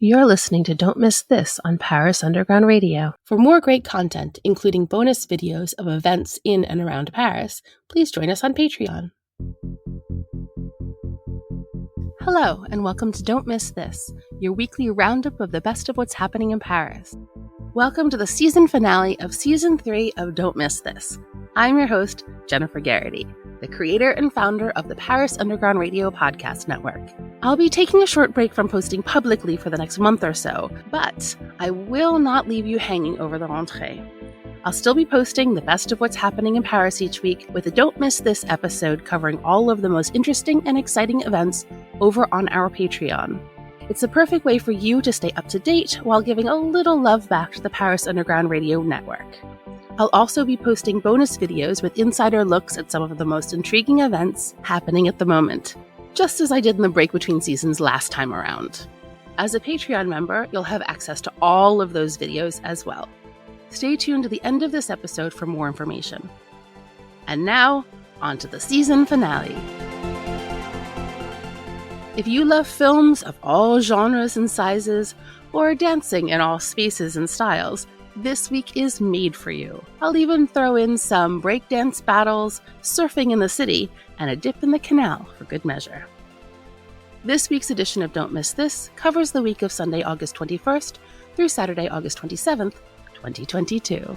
You're listening to Don't Miss This on Paris Underground Radio. For more great content, including bonus videos of events in and around Paris, please join us on Patreon. Hello, and welcome to Don't Miss This, your weekly roundup of the best of what's happening in Paris. Welcome to the season finale of Season 3 of Don't Miss This. I'm your host, Jennifer Garrity, the creator and founder of the Paris Underground Radio podcast network. I'll be taking a short break from posting publicly for the next month or so, but I will not leave you hanging over the rentrée. I'll still be posting the best of what's happening in Paris each week with a Don't Miss This episode covering all of the most interesting and exciting events over on our Patreon. It's the perfect way for you to stay up to date while giving a little love back to the Paris Underground Radio network. I'll also be posting bonus videos with insider looks at some of the most intriguing events happening at the moment, just as I did in the break between seasons last time around. As a Patreon member, you'll have access to all of those videos as well. Stay tuned to the end of this episode for more information. And now, on to the season finale. If you love films of all genres and sizes, or dancing in all spaces and styles, this week is made for you. I'll even throw in some breakdance battles, surfing in the city, and a dip in the canal for good measure. This week's edition of Don't Miss This covers the week of Sunday, August 21st through Saturday, August 27th, 2022.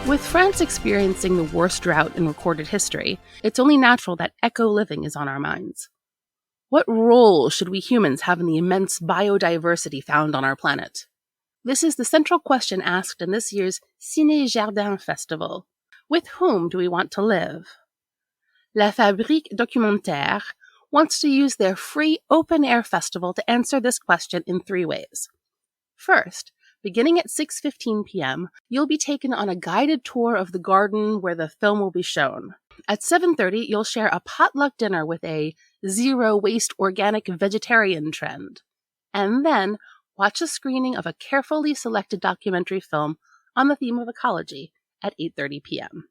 With France experiencing the worst drought in recorded history, it's only natural that eco-living is on our minds. What role should we humans have in the immense biodiversity found on our planet? This is the central question asked in this year's Ciné Jardin Festival. With whom do we want to live? La Fabrique Documentaire wants to use their free open-air festival to answer this question in three ways. First, beginning at 6:15 p.m., you'll be taken on a guided tour of the garden where the film will be shown. At 7:30, you'll share a potluck dinner with a zero-waste organic vegetarian trend. And then, watch a screening of a carefully selected documentary film on the theme of ecology at 8:30 p.m.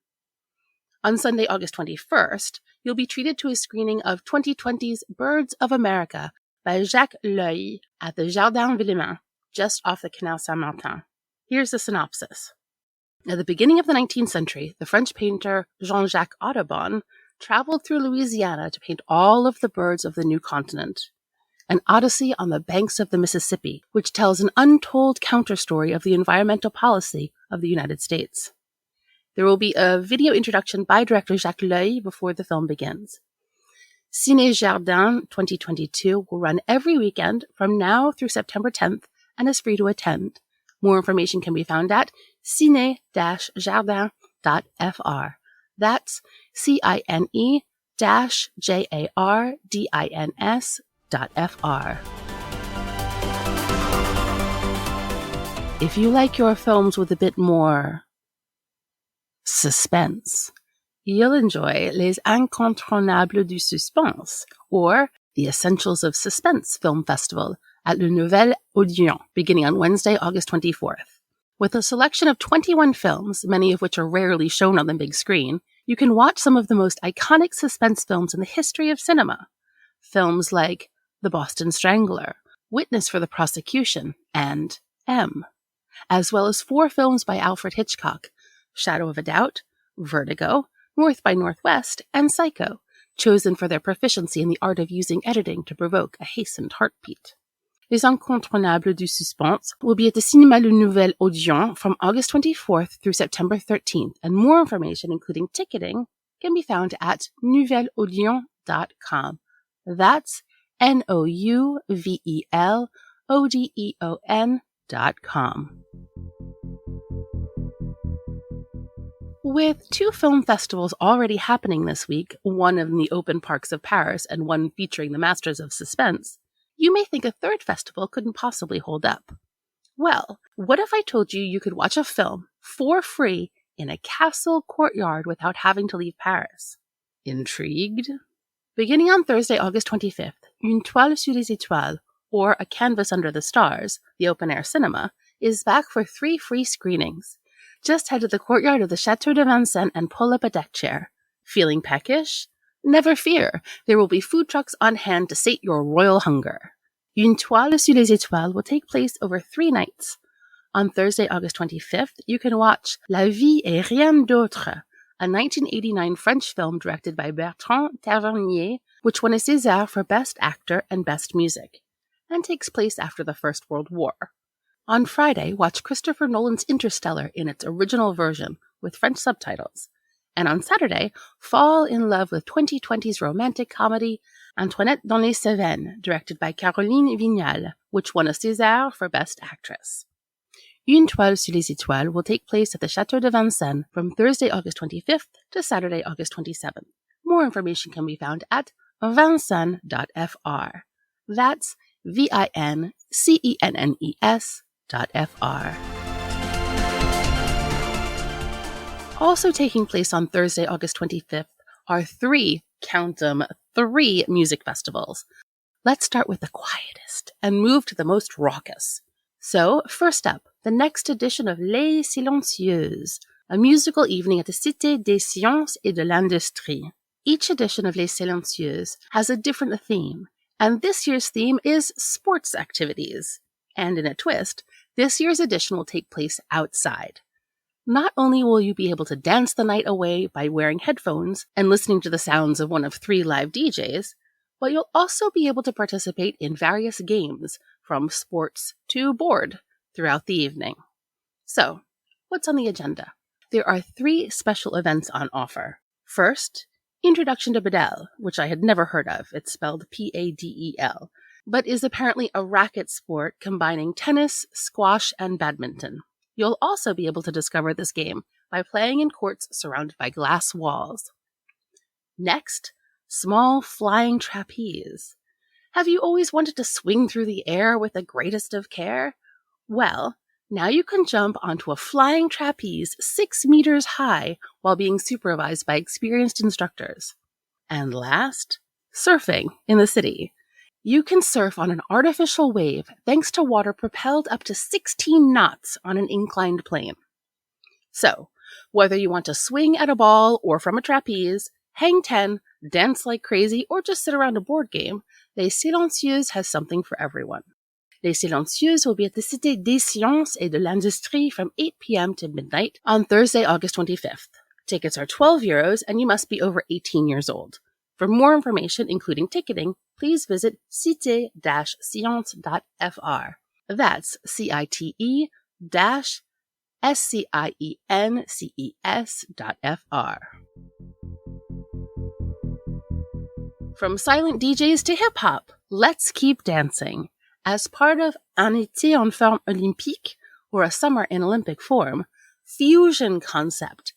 On Sunday, August 21st, you'll be treated to a screening of 2020's Birds of America by Jacques L'Oeil at the Jardin Villemin, just off the Canal Saint-Martin. Here's the synopsis. At the beginning of the 19th century, the French painter Jean-Jacques Audubon traveled through Louisiana to paint all of the birds of the new continent. An odyssey on the banks of the Mississippi, which tells an untold counterstory of the environmental policy of the United States. There will be a video introduction by director Jacques L'Oeil before the film begins. Ciné Jardin 2022 will run every weekend from now through September 10th and is free to attend. More information can be found at cine-jardin.fr. That's CINE-JARDINS.fr. If you like your films with a bit more suspense, you'll enjoy Les Incontournables du Suspense, or The Essentials of Suspense Film Festival at Le Nouvel Odeon, beginning on Wednesday, August 24th. With a selection of 21 films, many of which are rarely shown on the big screen, you can watch some of the most iconic suspense films in the history of cinema. Films like The Boston Strangler, Witness for the Prosecution, and M, as well as 4 films by Alfred Hitchcock, Shadow of a Doubt, Vertigo, North by Northwest, and Psycho, chosen for their proficiency in the art of using editing to provoke a hastened heartbeat. Les Incontournables du Suspense will be at the Cinéma Le Nouvel Odeon from August 24th through September 13th, and more information, including ticketing, can be found at nouvelodeon.com. That's NOUVELODEON.com. With 2 film festivals already happening this week, one in the open parks of Paris and one featuring the masters of suspense, you may think a third festival couldn't possibly hold up. Well, what if I told you you could watch a film for free in a castle courtyard without having to leave Paris? Intrigued? Beginning on Thursday, August 25th, Une toile sur les étoiles, or A Canvas Under the Stars, the open-air cinema, is back for 3 free screenings. Just head to the courtyard of the Château de Vincennes and pull up a deck chair. Feeling peckish? Never fear, there will be food trucks on hand to sate your royal hunger. Une toile sur les étoiles will take place over 3 nights. On Thursday, August 25th, you can watch La vie et rien d'autre, a 1989 French film directed by Bertrand Tavernier, which won a César for Best Actor and Best Music, and takes place after the First World War. On Friday, watch Christopher Nolan's Interstellar in its original version with French subtitles. And on Saturday, fall in love with 2020's romantic comedy Antoinette dans les Cévennes, directed by Caroline Vignal, which won a César for Best Actress. Une toile sur les étoiles will take place at the Château de Vincennes from Thursday, August 25th to Saturday, August 27th. More information can be found at vincennes.fr. That's VINCENNES.fr. Also taking place on Thursday, August 25th are 3, count them, 3 music festivals. Let's start with the quietest and move to the most raucous. So, first up, the next edition of Les Silencieuses, a musical evening at the Cité des Sciences et de l'Industrie. Each edition of Les Silencieuses has a different theme, and this year's theme is sports activities. And in a twist, this year's edition will take place outside. Not only will you be able to dance the night away by wearing headphones and listening to the sounds of one of 3 live DJs, but you'll also be able to participate in various games, from sports to board, throughout the evening. So, what's on the agenda? There are 3 special events on offer. First, Introduction to Padel, which I had never heard of. It's spelled P-A-D-E-L, but is apparently a racket sport combining tennis, squash, and badminton. You'll also be able to discover this game by playing in courts surrounded by glass walls. Next, small flying trapeze. Have you always wanted to swing through the air with the greatest of care? Well, now you can jump onto a flying trapeze 6 meters high while being supervised by experienced instructors. And last, surfing in the city. You can surf on an artificial wave thanks to water propelled up to 16 knots on an inclined plane. So, whether you want to swing at a ball or from a trapeze, hang 10, dance like crazy, or just sit around a board game, Les Silencieuses has something for everyone. Les Silencieuses will be at the Cité des Sciences et de l'Industrie from 8 p.m. to midnight on Thursday, August 25th. Tickets are €12 and you must be over 18 years old. For more information, including ticketing, please visit cite-science.fr. That's cite-sciences.fr. From silent DJs to hip-hop, let's keep dancing. As part of Un été en forme olympique, or a summer in Olympic form, Fusion Concept,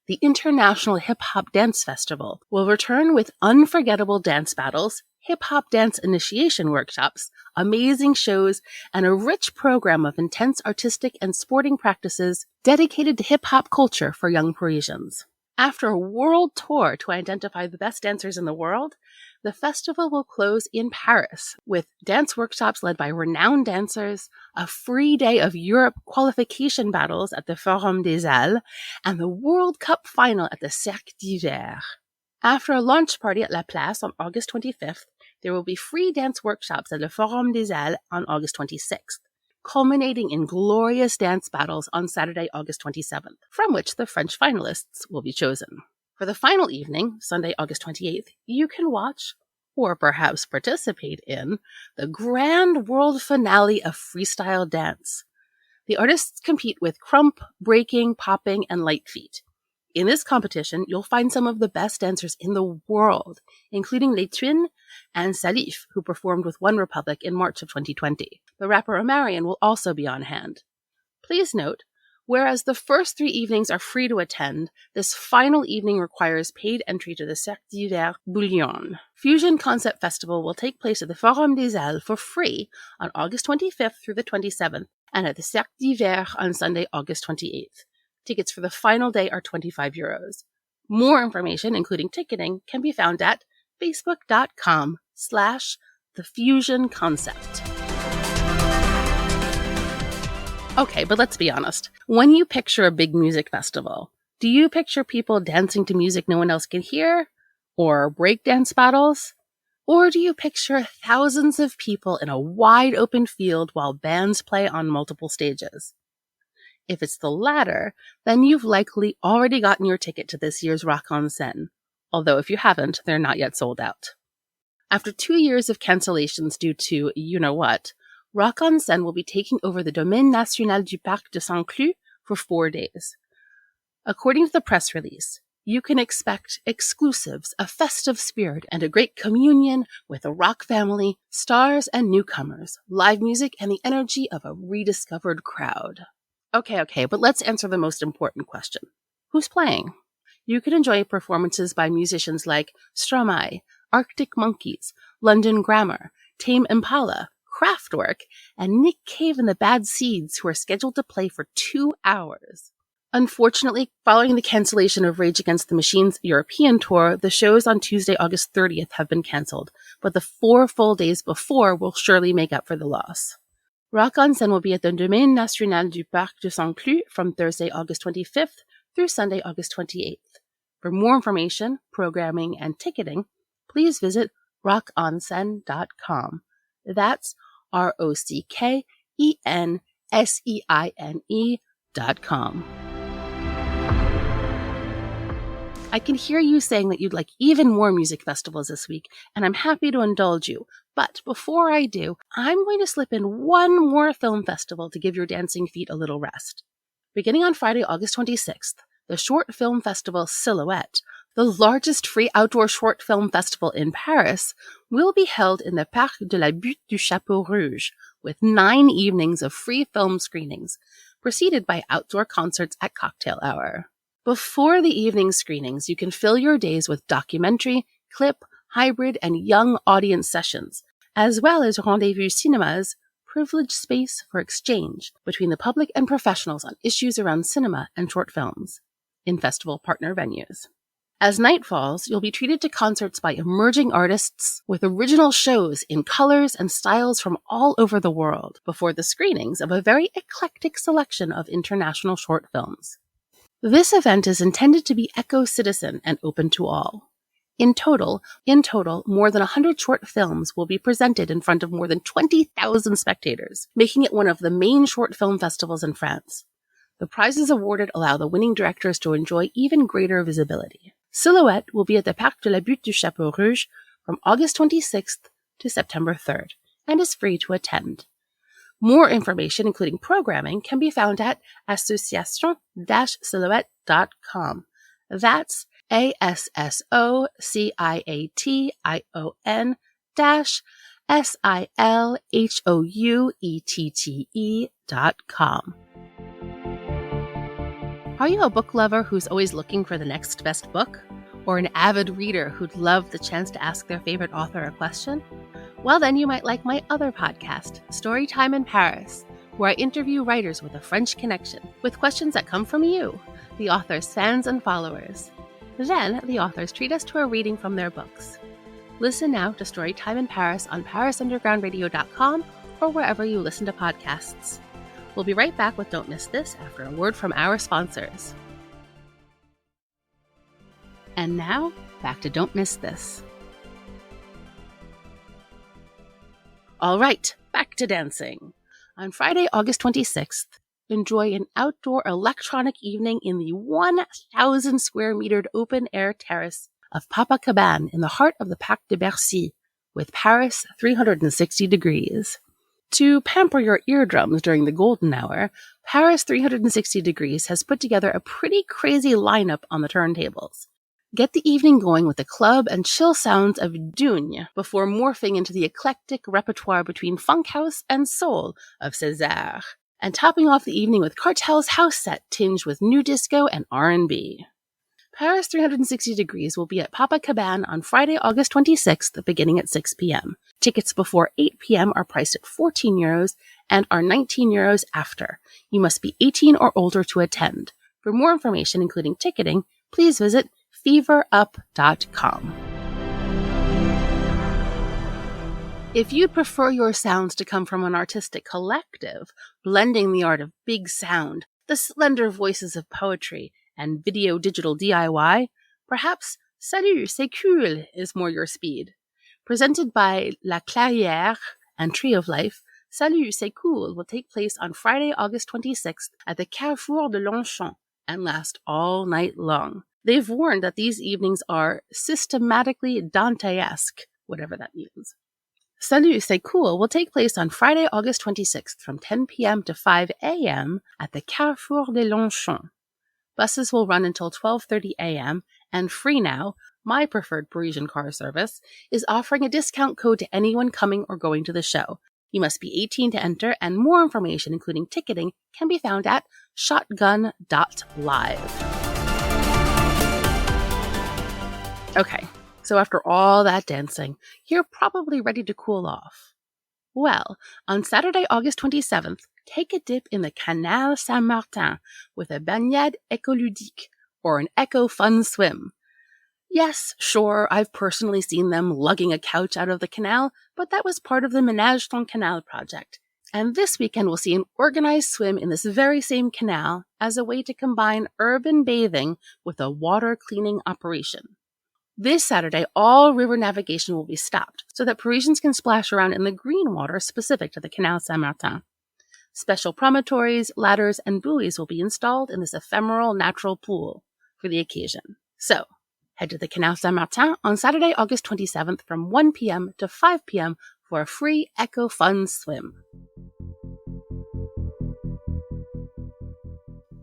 the International Hip-Hop Dance Festival, will return with unforgettable dance battles, hip-hop dance initiation workshops, amazing shows, and a rich program of intense artistic and sporting practices dedicated to hip-hop culture for young Parisians. After a world tour to identify the best dancers in the world, the festival will close in Paris with dance workshops led by renowned dancers, a free day of Europe qualification battles at the Forum des Halles, and the World Cup final at the Sacre Coeur. After a launch party at La Place on August 25th, there will be free dance workshops at the Forum des Halles on August 26th, culminating in glorious dance battles on Saturday, August 27th, from which the French finalists will be chosen. For the final evening, Sunday, August 28th, you can watch, or perhaps participate in, the grand world finale of freestyle dance. The artists compete with krump, breaking, popping, and light feet. In this competition, you'll find some of the best dancers in the world, including Les Twins and Salif, who performed with One Republic in March of 2020. The rapper Marion will also be on hand. Please note, whereas the first 3 evenings are free to attend, this final evening requires paid entry to the Sacre Coeur Bouillon. Fusion Concept Festival will take place at the Forum des Halles for free on August 25th through the 27th, and at the Sacre Coeur on Sunday, August 28th. Tickets for the final day are €25. More information, including ticketing, can be found at facebook.com/thefusionconcept. Okay, but let's be honest. When you picture a big music festival, do you picture people dancing to music no one else can hear? Or breakdance battles? Or do you picture thousands of people in a wide open field while bands play on multiple stages? If it's the latter, then you've likely already gotten your ticket to this year's Rock en Seine. Although if you haven't, they're not yet sold out. After 2 years of cancellations due to you-know-what, Rock en Seine will be taking over the Domaine National du Parc de Saint-Cloud for 4 days. According to the press release, you can expect exclusives, a festive spirit, and a great communion with the rock family, stars and newcomers, live music, and the energy of a rediscovered crowd. Okay, but let's answer the most important question. Who's playing? You can enjoy performances by musicians like Stromae, Arctic Monkeys, London Grammar, Tame Impala, Kraftwerk, and Nick Cave and the Bad Seeds, who are scheduled to play for 2 hours. Unfortunately, following the cancellation of Rage Against the Machine's European tour, the shows on Tuesday, August 30th have been cancelled, but the 4 full days before will surely make up for the loss. Rock en Seine will be at the Domaine National du Parc de Saint-Cloud from Thursday, August 25th through Sunday, August 28th. For more information, programming, and ticketing, please visit rockensene.com. That's ROCKENSEINE.com. I can hear you saying that you'd like even more music festivals this week, and I'm happy to indulge you. But before I do, I'm going to slip in one more film festival to give your dancing feet a little rest. Beginning on Friday, August 26th, the short film festival Silhouette, the largest free outdoor short film festival in Paris, will be held in the Parc de la Butte du Chapeau Rouge, with 9 evenings of free film screenings, preceded by outdoor concerts at cocktail hour. Before the evening screenings, you can fill your days with documentary, clip, hybrid, and young audience sessions, as well as Rendezvous Cinema's privileged space for exchange between the public and professionals on issues around cinema and short films in festival partner venues. As night falls, you'll be treated to concerts by emerging artists with original shows in colors and styles from all over the world before the screenings of a very eclectic selection of international short films. This event is intended to be eco-citizen and open to all. In total, more than 100 short films will be presented in front of more than 20,000 spectators, making it one of the main short film festivals in France. The prizes awarded allow the winning directors to enjoy even greater visibility. Silhouette will be at the Parc de la Butte du Chapeau Rouge from August 26th to September 3rd and is free to attend. More information, including programming, can be found at association-silhouette.com. That's ASSOCIATION-SILHOUETTE.com. Are you a book lover who's always looking for the next best book? Or an avid reader who'd love the chance to ask their favorite author a question? Well, then you might like my other podcast, Storytime in Paris, where I interview writers with a French connection, with questions that come from you, the author's fans and followers. Then, the authors treat us to a reading from their books. Listen now to Storytime in Paris on parisundergroundradio.com or wherever you listen to podcasts. We'll be right back with Don't Miss This after a word from our sponsors. And now, back to Don't Miss This. All right, back to dancing. On Friday, August 26th, enjoy an outdoor electronic evening in the 1,000 square metered open-air terrace of Papa Cabane in the heart of the Parc de Bercy, with Paris 360 degrees. To pamper your eardrums during the golden hour, Paris 360 degrees has put together a pretty crazy lineup on the turntables. Get the evening going with the club and chill sounds of Dugne before morphing into the eclectic repertoire between funk house and soul of César, and topping off the evening with Cartel's house set tinged with new disco and R&B. Paris 360 degrees will be at Papa Cabane on Friday, August 26th, beginning at 6 p.m. Tickets before 8 p.m. are priced at 14 euros and are 19 euros after. You must be 18 or older to attend. For more information, including ticketing, please visit feverup.com. If you'd prefer your sounds to come from an artistic collective, blending the art of big sound, the slender voices of poetry, and video digital DIY, perhaps Salut, c'est cool is more your speed. Presented by La Clairière and Tree of Life, Salut, c'est cool will take place on Friday, August 26th at the Carrefour de Longchamp and last all night long. They've warned that these evenings are systematically Dantesque, whatever that means. Salut, c'est cool will take place on Friday, August 26th from 10 p.m. to 5 a.m. at the Carrefour de Longchamp. Buses will run until 12:30 a.m., and Free Now, my preferred Parisian car service, is offering a discount code to anyone coming or going to the show. You must be 18 to enter, and more information, including ticketing, can be found at shotgun.live. Okay, so after all that dancing, you're probably ready to cool off. Well, on Saturday, August 27th, take a dip in the Canal Saint-Martin with a baignade écoludique, or an eco-fun swim. Yes, sure, I've personally seen them lugging a couch out of the canal, but that was part of the Ménage ton Canal project. And this weekend we'll see an organized swim in this very same canal as a way to combine urban bathing with a water cleaning operation. This Saturday, all river navigation will be stopped so that Parisians can splash around in the green water specific to the Canal Saint-Martin. Special promontories, ladders, and buoys will be installed in this ephemeral natural pool for the occasion. So, head to the Canal Saint-Martin on Saturday, August 27th from 1 p.m. to 5 p.m. for a free eco-fun swim.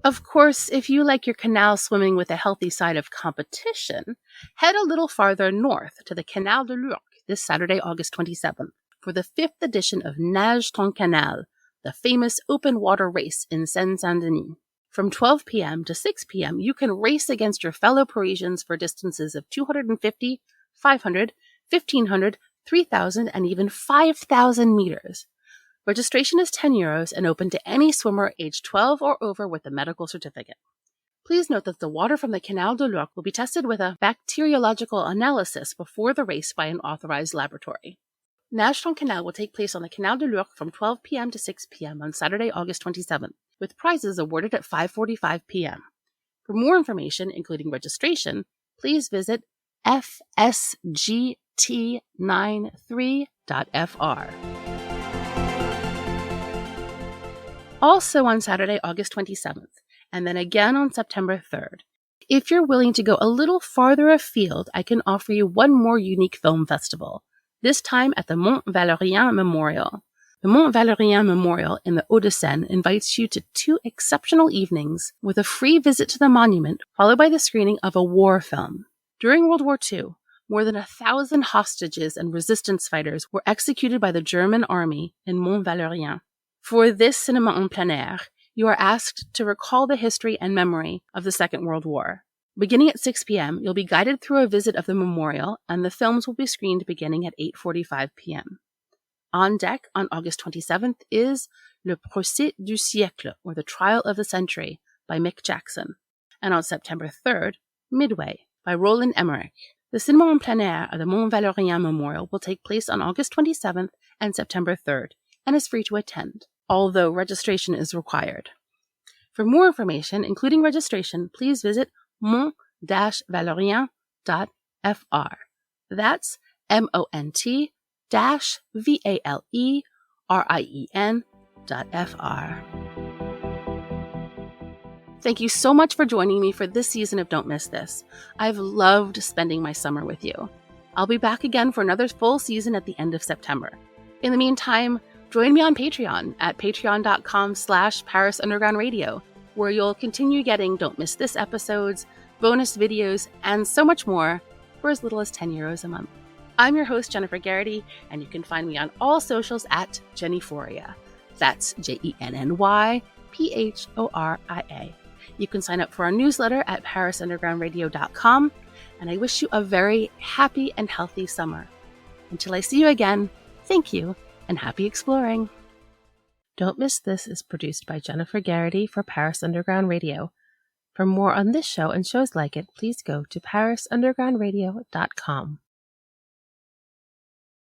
Of course, if you like your canal swimming with a healthy side of competition, head a little farther north to the Canal de Lourdes this Saturday, August 27th, for the 5th edition of Nage ton Canal, the famous open water race in Seine-Saint-Denis. From 12 p.m. to 6 p.m., you can race against your fellow Parisians for distances of 250, 500, 1,500, 3,000, and even 5,000 meters. Registration is €10 and open to any swimmer aged 12 or over with a medical certificate. Please note that the water from the Canal de Lourdes will be tested with a bacteriological analysis before the race by an authorized laboratory. Nage ton Canal will take place on the Canal de Lourdes from 12 p.m. to 6 p.m. on Saturday, August 27th, with prizes awarded at 5:45 p.m. For more information, including registration, please visit fsgt93.fr. Also on Saturday, August 27th, and then again on September 3rd. If you're willing to go a little farther afield, I can offer you one more unique film festival, this time at the Mont Valérien Memorial. The Mont Valérien Memorial in the Hauts-de-Seine invites you to 2 exceptional evenings with a free visit to the monument, followed by the screening of a war film. During World War II, more than 1,000 hostages and resistance fighters were executed by the German army in Mont Valérien. For this cinema en plein air, you are asked to recall the history and memory of the Second World War. Beginning at 6 p.m., you'll be guided through a visit of the memorial, and the films will be screened beginning at 8:45 p.m. On deck on August 27th is Le Procès du siècle, or The Trial of the Century, by Mick Jackson. And on September 3rd, Midway, by Roland Emmerich. The Cinema en plein air at the Mont Valérien Memorial will take place on August 27th and September 3rd, and is free to attend, although registration is required. For more information, including registration, please visit mont-valérien.fr. That's mont-valérien.fr. Thank you so much for joining me for this season of Don't Miss This. I've loved spending my summer with you. I'll be back again for another full season at the end of September. In the meantime, join me on Patreon at patreon.com/Paris Underground Radio, where you'll continue getting Don't Miss This episodes, bonus videos, and so much more for as little as €10 a month. I'm your host, Jennifer Garrity, and you can find me on all socials at Jennyphoria. That's JENNYPHORIA. You can sign up for our newsletter at parisundergroundradio.com, and I wish you a very happy and healthy summer. Until I see you again, thank you, and happy exploring. Don't Miss This is produced by Jennifer Garrity for Paris Underground Radio. For more on this show and shows like it, please go to parisundergroundradio.com.